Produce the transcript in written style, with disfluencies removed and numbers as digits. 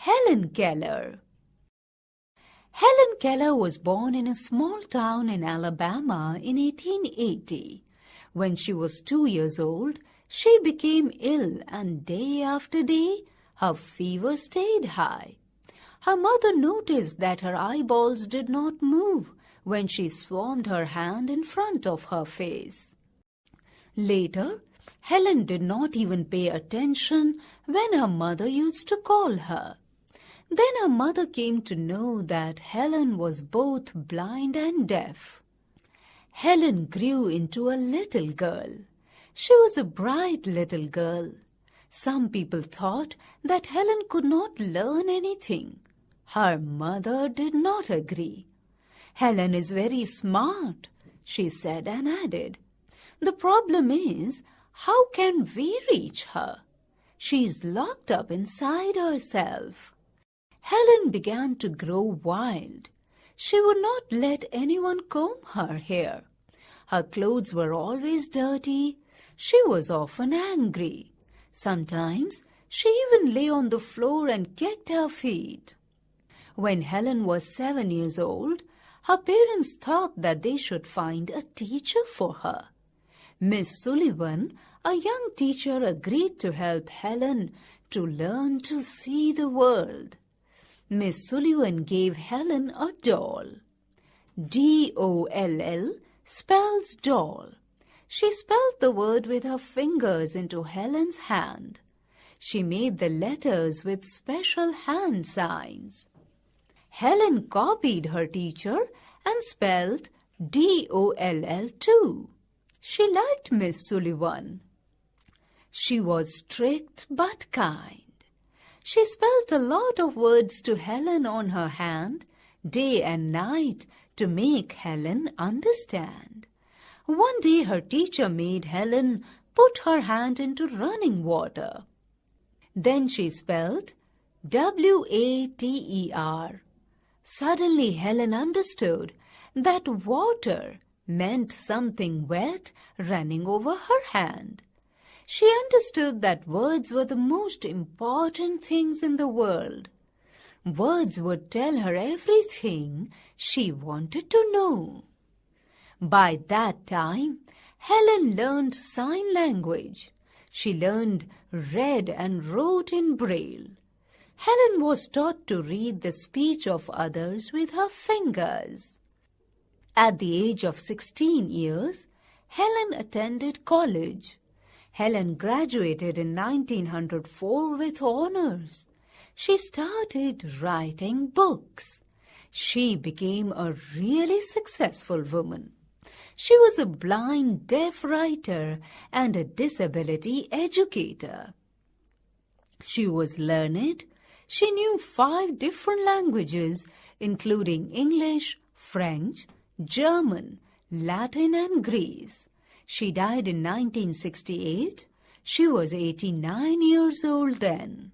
Helen Keller. Helen Keller was born in a small town in Alabama in 1880. When she was 2 years old, she became ill, and day after day, her fever stayed high. Her mother noticed that her eyeballs did not move when she swarmed her hand in front of her face. Later, Helen did not even pay attention when her mother used to call her. Then her mother came to know that Helen was both blind and deaf. Helen grew into a little girl. She was a bright little girl. Some people thought that Helen could not learn anything. Her mother did not agree. "Helen is very smart," she said, and added, "The problem is, how can we reach her? She is locked up inside herself." Helen began to grow wild. She would not let anyone comb her hair. Her clothes were always dirty. She was often angry. Sometimes she even lay on the floor and kicked her feet. When Helen was 7 years old, her parents thought that they should find a teacher for her. Miss Sullivan, a young teacher, agreed to help Helen to learn to see the world. Miss Sullivan gave Helen a doll. D-O-L-L spells doll. She spelled the word with her fingers into Helen's hand. She made the letters with special hand signs. Helen copied her teacher and spelled D-O-L-L too. She liked Miss Sullivan. She was strict but kind. She spelled a lot of words to Helen on her hand, day and night, to make Helen understand. One day her teacher made Helen put her hand into running water. Then she spelled W-A-T-E-R. Suddenly Helen understood that water meant something wet running over her hand. She understood that words were the most important things in the world. Words would tell her everything she wanted to know. By that time, Helen learned sign language. She learned, read and wrote in Braille. Helen was taught to read the speech of others with her fingers. At the age of 16 years, Helen attended college. Helen graduated in 1904 with honors. She started writing books. She became a really successful woman. She was a blind, deaf writer and a disability educator. She was learned. She knew 5 different languages, including English, French, German, Latin, and Greek. She died in 1968. She was 89 years old then.